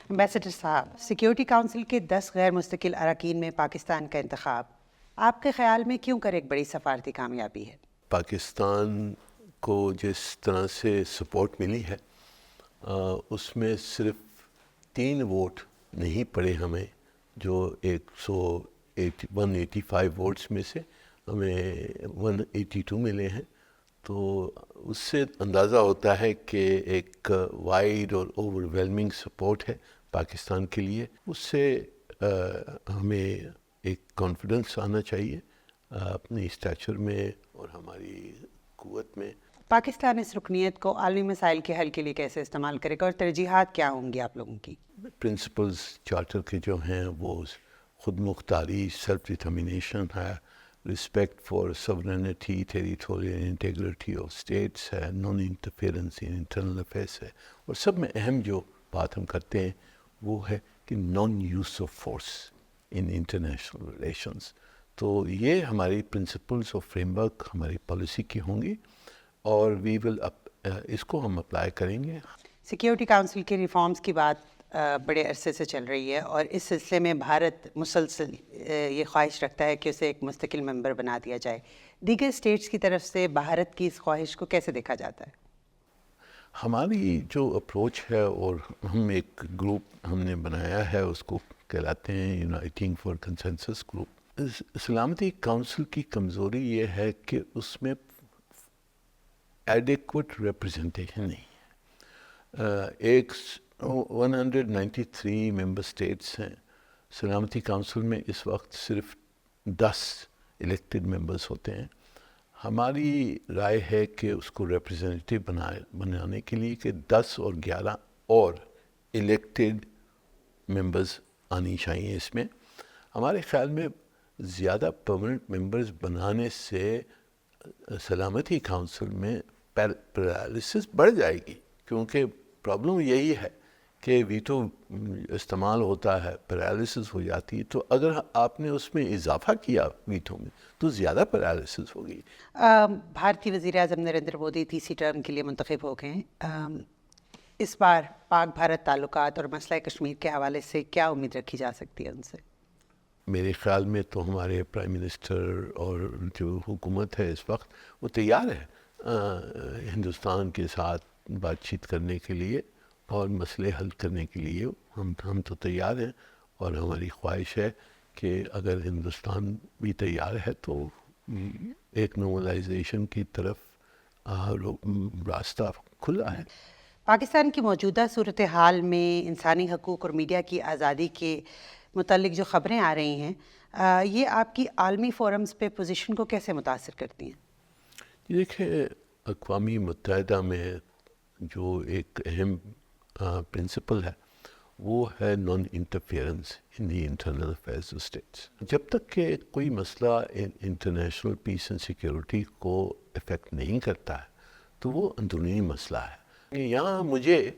Ambassador صاحب، security council کے 10 غیر مستقل اراکین میں پاکستان کا انتخاب آپ کے خیال میں کیوں کر ایک بڑی سفارتی کامیابی ہے؟ پاکستان کو جس طرح سے سپورٹ ملی ہے اس میں صرف 3 ووٹ نہیں پڑے ہمیں، جو 185 ووٹس میں سے ہمیں 182 ملے ہیں، تو اس سے اندازہ ہوتا ہے کہ ایک وائڈ اور اوور ویلمنگ سپورٹ ہے پاکستان کے لیے. اس سے ہمیں ایک کانفیڈنس آنا چاہیے اپنی اسٹیچر میں اور ہماری قوت میں. پاکستان اس رکنیت کو عالمی مسائل کے حل کے لیے کیسے استعمال کرے گا اور ترجیحات کیا ہوں گی آپ لوگوں کی؟ پرنسپلز چارٹر کے جو ہیں وہ خود مختاری، سیلف ڈٹرمنیشن ہے، respect for sovereignty, territorial integrity of states ہے، non interference in internal affairs ہے، اور سب میں اہم جو بات ہم کرتے ہیں وہ ہے کہ naan use of force in international relations. تو یہ ہماری پرنسپلز اور فریم ورک ہماری پالیسی کی ہوں گی اور اس کو ہم اپلائی کریں گے. سیکیورٹی کونسل کے ریفارمز کی بات بڑے عرصے سے چل رہی ہے اور اس سلسلے میں بھارت مسلسل یہ خواہش رکھتا ہے کہ اسے ایک مستقل ممبر بنا دیا جائے. دیگر اسٹیٹس کی طرف سے بھارت کی اس خواہش کو کیسے دیکھا جاتا ہے؟ ہماری جو اپروچ ہے، اور ہم ایک گروپ ہم نے بنایا ہے، اس کو کہلاتے ہیں یونائٹنگ فار کنسنسس گروپ. سلامتی کونسل کی کمزوری یہ ہے کہ اس میں ایڈیکویٹ ریپرزنٹیشن نہیں ہے. 193 ممبر اسٹیٹس ہیں. سلامتی کونسل میں اس وقت صرف 10 الیکٹڈ ممبرس ہوتے ہیں. ہماری رائے ہے کہ اس کو ریپرزنٹیو بنانے کے لیے کہ 10 اور 11 اور الیکٹڈ ممبرز آنی چاہیے. اس میں ہمارے خیال میں زیادہ پرماننٹ ممبرز بنانے سے سلامتی کونسل میں پیرالسس بڑھ جائے گی، کیونکہ پرابلم یہی ہے کہ ویٹو استعمال ہوتا ہے، پیرالسس ہو جاتی ہے. تو اگر آپ نے اس میں اضافہ کیا ویٹو میں تو زیادہ پیرالسس ہوگی. بھارتی وزیر اعظم نریندر مودی تیسری ٹرم کے لیے منتخب ہو گئے ہیں. اس بار پاک بھارت تعلقات اور مسئلہ کشمیر کے حوالے سے کیا امید رکھی جا سکتی ہے ان سے؟ میرے خیال میں تو ہمارے پرائم منسٹر اور جو حکومت ہے اس وقت وہ تیار ہے ہندوستان کے ساتھ بات چیت کرنے کے لیے اور مسئلے حل کرنے کے لیے. ہم تو تیار ہیں، اور ہماری خواہش ہے کہ اگر ہندوستان بھی تیار ہے تو ایک نارملائزیشن کی طرف راستہ کھلا ہے. پاکستان کی موجودہ صورتحال میں انسانی حقوق اور میڈیا کی آزادی کے متعلق جو خبریں آ رہی ہیں، یہ آپ کی عالمی فورمز پہ پوزیشن کو کیسے متاثر کرتی ہیں؟ دیکھیں، اقوام متحدہ میں جو ایک اہم پرنسپل ہے وہ ہے non interference in the internal affairs of states. جب تک کہ کوئی مسئلہ انٹرنیشنل پیس اینڈ سیکیورٹی کو افیکٹ نہیں کرتا ہے تو وہ اندرونی مسئلہ ہے. یہاں مجھے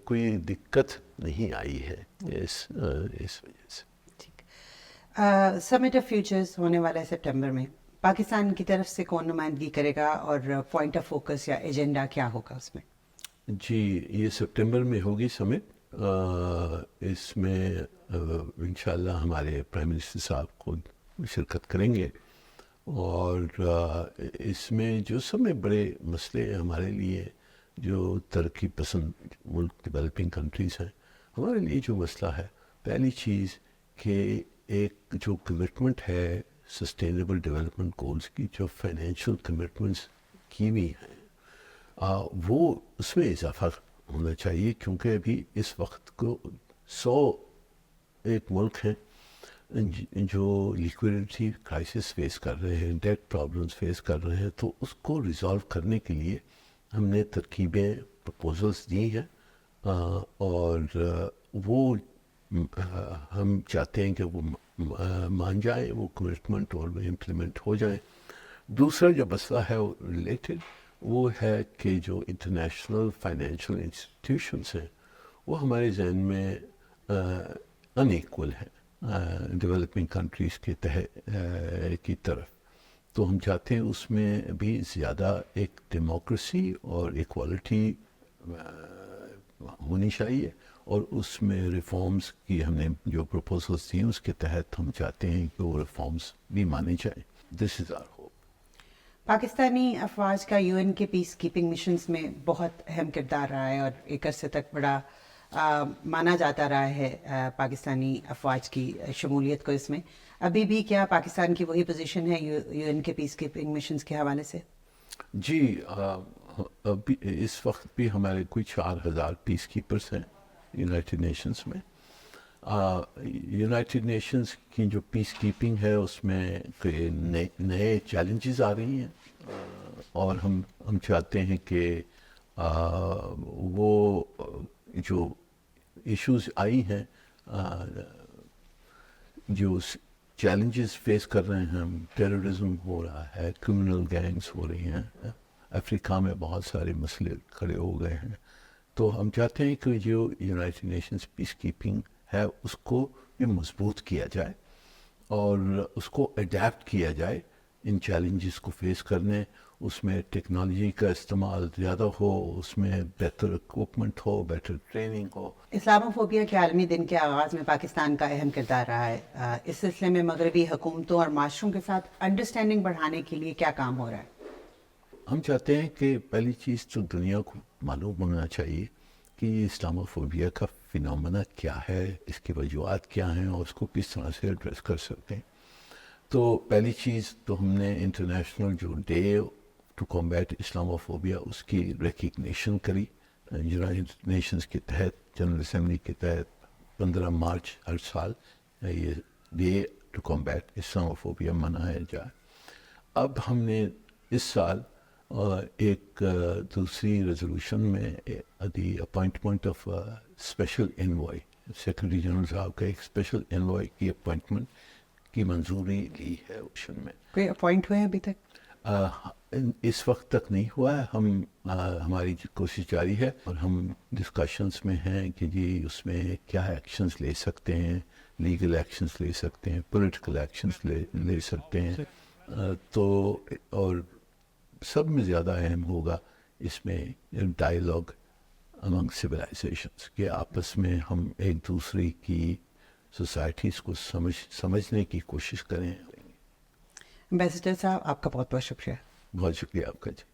کوئی دقت نہیں آئی ہے اس وجہ سے. ٹھیک. سمٹ آف فیوچرز ہونے والا ہے سپٹمبر میں. پاکستان کی طرف سے کون نمائندگی کرے گا اور پوائنٹ آف فوکس یا ایجنڈا کیا ہوگا اس میں؟ جی، یہ سپٹمبر میں ہوگی سمٹ. اس میں انشاءاللہ ہمارے پرائم منسٹر صاحب خود شرکت کریں گے، اور اس میں جو سب میں بڑے مسئلے ہمارے لیے جو ترقی پسند ملک ڈیولپنگ کنٹریز ہیں، ہمارے لیے جو مسئلہ ہے، پہلی چیز کہ ایک جو کمٹمنٹ ہے سسٹینیبل ڈیولپمنٹ گولز کی، جو فائنینشیل کمٹمنٹس کی ہوئی ہیں، وہ اس میں اضافہ ہونا چاہیے. کیونکہ ابھی اس وقت کو 100 ایک ملک ہیں جو لیکویڈیٹی کرائسس فیس کر رہے ہیں، ڈیٹ پرابلمس فیس کر رہے ہیں. تو اس کو ریزالو کرنے کے لیے ہم نے ترکیبیں پرپوزلس دی ہیں، اور وہ ہم چاہتے ہیں کہ وہ مان جائیں وہ کمٹمنٹ اور وہ امپلیمنٹ ہو جائیں. دوسرا جو مسئلہ ہے وہ ریلیٹڈ وہ ہے کہ جو انٹرنیشنل فائنینشیل انسٹیٹیوشنس ہیں وہ ہمارے ذہن میں ان ایکول ہیں ڈیولپنگ کنٹریز کے کی طرف. تو ہم چاہتے ہیں اس میں بھی زیادہ ایک ڈیموکریسی اور ایکوالٹی ہونی چاہیے, اور اس میں ریفارمز کی ہم نے جو پروپوزلس دیے اس کے تحت ہم چاہتے ہیں کہ وہ ریفارمز بھی مانے جائیں. دس از آر ہوپ. پاکستانی افواج کا یو این کے پیس کیپنگ مشنز میں بہت اہم کردار رہا ہے اور ایک عرصے تک بڑا مانا جاتا رہا ہے پاکستانی افواج کی شمولیت کو اس میں. ابھی بھی کیا پاکستان کی وہی پوزیشن ہے یو این کے پیس کیپنگ مشنز کے حوالے سے؟ جی, ابھی اس وقت بھی ہمارے کوئی 4,000 پیس کیپرس ہیں یونائٹڈ نیشنز میں. یونائٹڈ نیشنز کی جو پیس کیپنگ ہے اس میں نئے چیلنجز آ رہی ہیں, اور ہم چاہتے ہیں کہ وہ جو ایشوز آئی ہیں, جو چیلنجز فیس کر رہے ہیں ہم, ٹیررزم ہو رہا ہے, کرمنل گینگز ہو رہی ہیں, افریقہ میں بہت سارے مسئلے کھڑے ہو گئے ہیں, تو ہم چاہتے ہیں کہ جو یونائٹڈ نیشنز پیس کیپنگ ہے اس کو بھی مضبوط کیا جائے اور اس کو اڈیپٹ کیا جائے ان چیلنجز کو فیس کرنے. اس میں ٹیکنالوجی کا استعمال زیادہ ہو, اس میں بہتر اکوپمنٹ ہو, بیٹر ٹریننگ ہو. اسلاموفوبیا کے عالمی دن کے آغاز میں پاکستان کا اہم کردار رہا ہے. اس سلسلے میں مغربی حکومتوں اور معاشروں کے ساتھ انڈرسٹینڈنگ بڑھانے کے لیے کیا کام ہو رہا ہے؟ ہم چاہتے ہیں کہ پہلی چیز تو دنیا کو معلوم ہونا چاہیے کہ یہ اسلاموفوبیا کا فینومینا کیا ہے, اس کی وجوہات کیا ہیں اور اس کو کس طرح سے ایڈریس کر سکتے ہیں. تو پہلی چیز تو ہم نے انٹرنیشنل جو ڈے ٹو کمبیٹ اسلاموفوبیا اس کی ریکگنیشن کری. یونائٹڈ نیشنز کے تحت, جنرل اسمبلی کے تحت 15 مارچ ہر سال یہ ڈے ٹو کمبیٹ اسلاموفوبیا منایا جائے. اب ہم نے اس سال ایک دوسری ریزولوشن میں the appointment of special envoy, secretary general صاحب کا ایک اسپیشل انوائے کی اپوائنٹمنٹ کی منظوری لی ہے اوشن میں. کوئی اپوائنٹ ہوئے ہیں ابھی تک؟ اس وقت تک نہیں ہوا ہے. ہماری کوشش جاری ہے اور ہم ڈسکشنس میں ہیں کہ جی اس میں کیا ایکشنز لے سکتے ہیں, لیگل ایکشنز لے سکتے ہیں, پولیٹیکل ایکشنز لے سکتے ہیں. تو اور سب میں زیادہ اہم ہوگا اس میں ڈائیلاگ امنگ سویلائزیشنس, کہ آپس میں ہم ایک دوسرے کی سوسائٹیز کو سمجھنے کی کوشش کریں. امبیسڈر صاحب آپ کا بہت بہت شکریہ. بہت شکریہ آپ کا. جی.